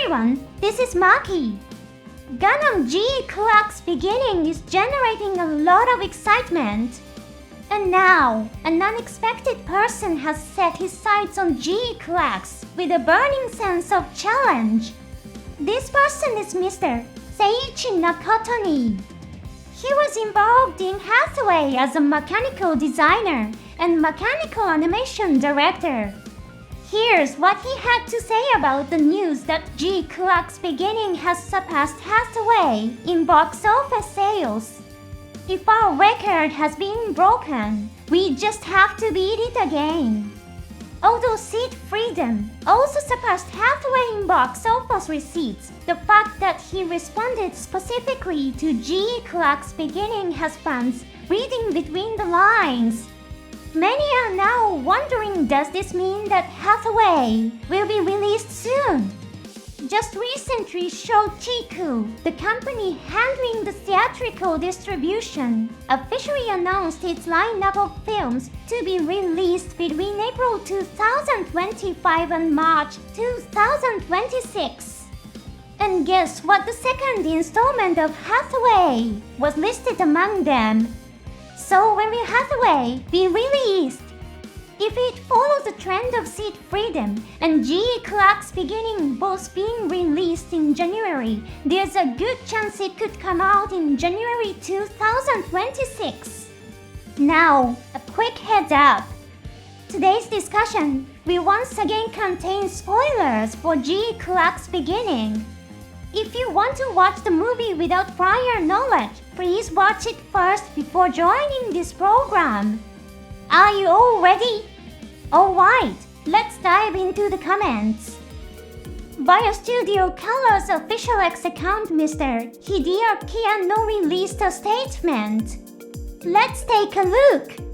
everyone, this is Maki. GUNDAM GQuuuuuuX beginning is generating a lot of excitement. And now, an unexpected person has set his sights on GQuuuuuuX with a burning sense of challenge. This person is Mr. Seiichi Nakatani. He was involved in Hathaway as a mechanical designer and mechanical animation director. Here's what he had to say about the news that GQuuuuuuX beginning has surpassed Hathaway in box office sales. If our record has been broken, we just have to beat it again. Although Seed Freedom also surpassed Hathaway in box office receipts, the fact that he responded specifically to GQuuuuuuX beginning has fans reading between the lines. Many are now wondering, does this mean that Hathaway will be released soon? Just recently, Shochiku, the company handling the theatrical distribution, officially announced its lineup of films to be released between April 2025 and March 2026. And guess what, the second installment of Hathaway was listed among them. So when will Hathaway be released? If it follows the trend of Seed Freedom and GQuuuuuuX beginning both being released in January, there's a good chance it could come out in January 2026. Now, a quick heads up. Today's discussion will once again contain spoilers for GQuuuuuuX beginning. If you want to watch the movie without prior knowledge, please watch it first before joining this program. Are you all ready? Alright, let's dive into the comments. Via Studio Color's official X account, Mr. Hideaki Anno released a statement. Let's take a look.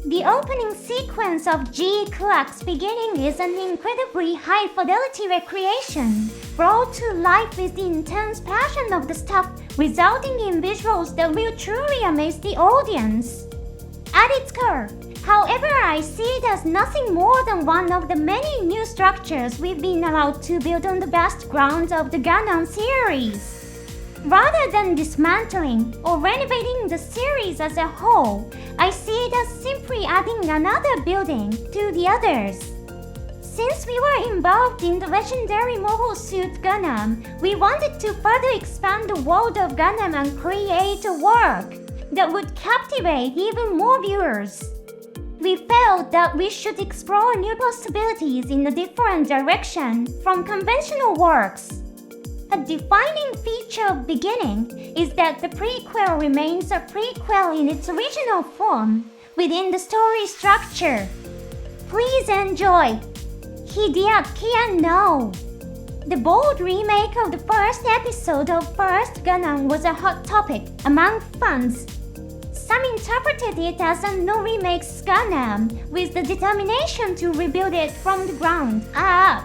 The opening sequence of GQuuuuuuX beginning is an incredibly high-fidelity recreation, brought to life with the intense passion of the staff, resulting in visuals that will truly amaze the audience. At its core, however, I see it as nothing more than one of the many new structures we've been allowed to build on the vast grounds of the GUNDAM series. Rather than dismantling or renovating the series as a whole, I see it as simply adding another building to the others. Since we were involved in the legendary Mobile Suit Gundam, we wanted to further expand the world of Gundam and create a work that would captivate even more viewers. We felt that we should explore new possibilities in a different direction from conventional works. A defining feature of beginning is that the prequel remains a prequel in its original form within the story structure. Please enjoy Hideaki Anno. The bold remake of the first episode of First Gundam was a hot topic among fans. Some interpreted it as a no remakes Gundam with the determination to rebuild it from the ground up.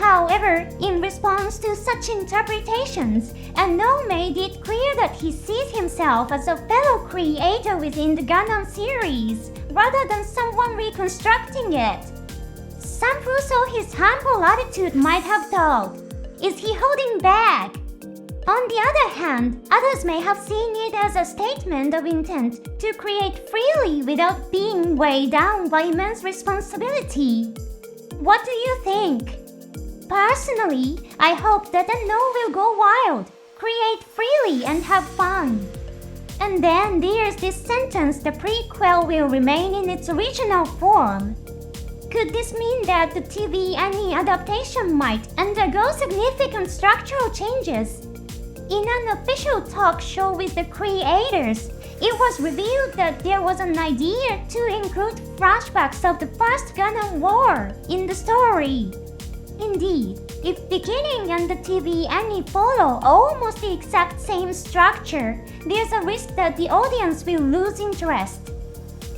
However, in response to such interpretations, Anno made it clear that he sees himself as a fellow creator within the Gundam series, rather than someone reconstructing it. Some who saw his humble attitude might have thought, is he holding back? On the other hand, others may have seen it as a statement of intent to create freely without being weighed down by immense responsibility. What do you think? Personally, I hope that Anno will go wild, create freely and have fun. And then there's this sentence, the prequel will remain in its original form. Could this mean that the TV anime adaptation might undergo significant structural changes? In an official talk show with the creators, it was revealed that there was an idea to include flashbacks of the first Gundam War in the story. Indeed, if beginning and the TV anime follow almost the exact same structure, there's a risk that the audience will lose interest.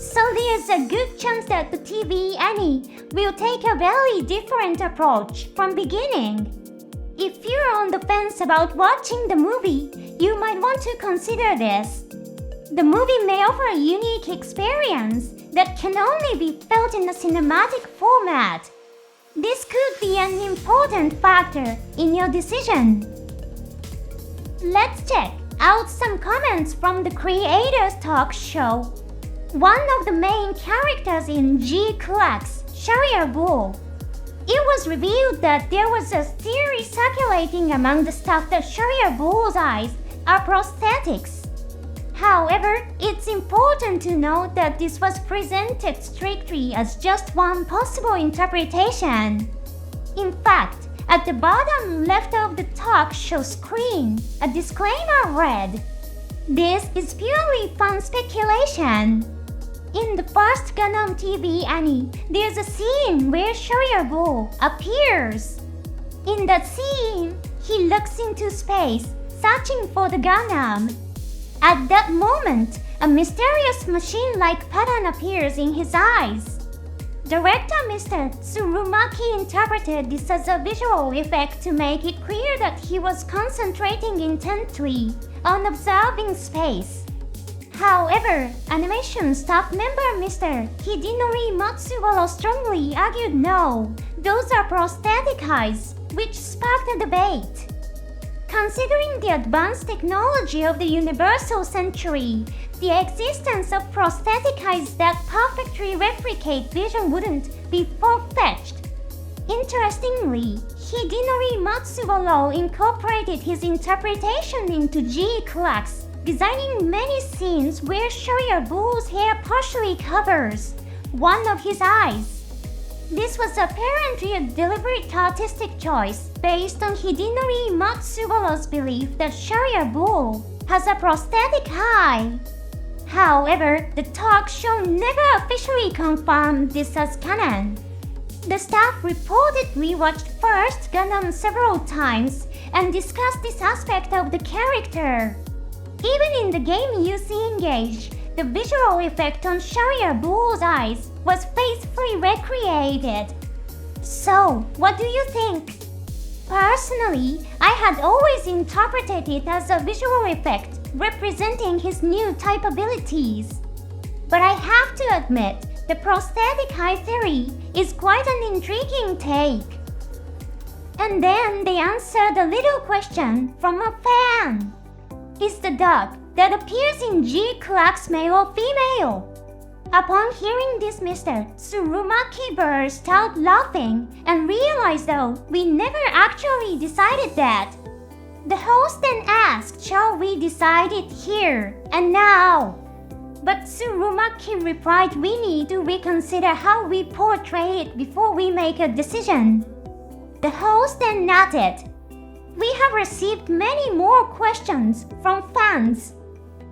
So there's a good chance that the TV anime will take a very different approach from beginning. If you're on the fence about watching the movie, you might want to consider this. The movie may offer a unique experience that can only be felt in a cinematic format. This could be an important factor in your decision. Let's check out some comments from the creators' talk show. One of the main characters in GQuuuuuuX, Sharia Bull. It was revealed that there was a theory circulating among the staff that Sharia Bull's eyes are prosthetics. However, it's important to note that this was presented strictly as just one possible interpretation. In fact, at the bottom left of the talk show screen, a disclaimer read, "This is purely fan speculation." In the first Gundam TV anime, there's a scene where Sharia Bull appears. In that scene, he looks into space, searching for the Gundam. At that moment, a mysterious machine-like pattern appears in his eyes. Director Mr. Tsurumaki interpreted this as a visual effect to make it clear that he was concentrating intently on observing space. However, animation staff member Mr. Hidenori Matsuwara strongly argued no, those are prosthetic eyes, which sparked a debate. Considering the advanced technology of the universal century, the existence of prosthetic eyes that perfectly replicate vision wouldn't be far-fetched. Interestingly, Hidenori Matsuwara incorporated his interpretation into GQuuuuuuX, designing many scenes where Sharia Bull's hair partially covers one of his eyes. This was apparently a deliberate artistic choice based on Hidenori Matsuwara's belief that Sharia Bull has a prosthetic eye. However, the talk show never officially confirmed this as canon. The staff reportedly watched first Gundam several times and discussed this aspect of the character. Even in the game you see engaged, the visual effect on Sharia Bull's eyes was faithfully recreated. So, what do you think? Personally, I had always interpreted it as a visual effect representing his new type abilities. But I have to admit, the prosthetic eye theory is quite an intriguing take. And then they answered a little question from a fan. Is the dog that appears in GQuuuuuuX male or female? Upon hearing this, Mr. Tsurumaki burst out laughing and realized though we never actually decided that. The host then asked, "Shall we decide it here and now?" But Tsurumaki replied, "We need to reconsider how we portray it before we make a decision." The host then nodded. We have received many more questions from fans,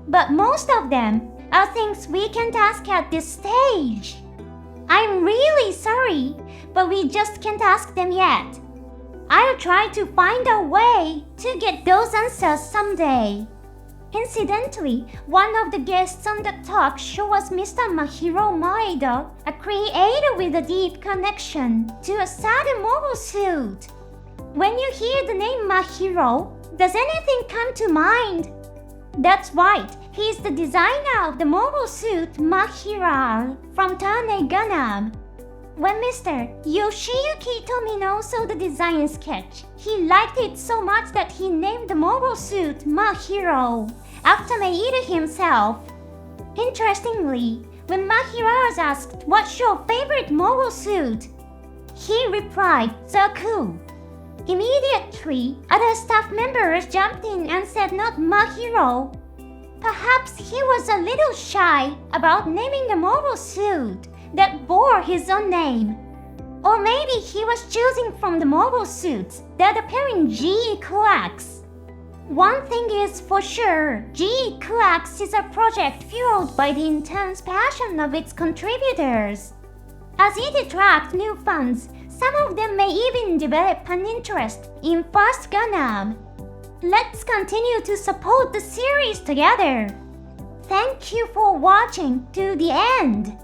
but most of them are things we can't ask at this stage. I'm really sorry, but we just can't ask them yet. I'll try to find a way to get those answers someday. Incidentally, one of the guests on the talk show was Mr. Mahiro Maeda, a creator with a deep connection to a certain mobile suit. When you hear the name Mahiro, does anything come to mind? That's right, he's the designer of the mobile suit Mahira from Tane Gundam. When Mr. Yoshiyuki Tomino saw the design sketch, he liked it so much that he named the mobile suit Mahiro, after Maeda himself. Interestingly, when Mahiro was asked, "What's your favorite mobile suit?" he replied, "Zaku." Immediately, other staff members jumped in and said not Mahiro. Perhaps he was a little shy about naming the mobile suit that bore his own name. Or maybe he was choosing from the mobile suits that appear in GQuuuuuuX. One thing is for sure, GQuuuuuuX is a project fueled by the intense passion of its contributors. As it attracts new fans, some of them may even develop an interest in First Gundam. Let's continue to support the series together. Thank you for watching to the end.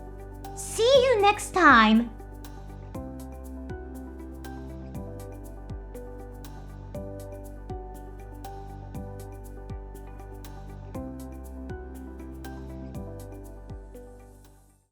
See you next time.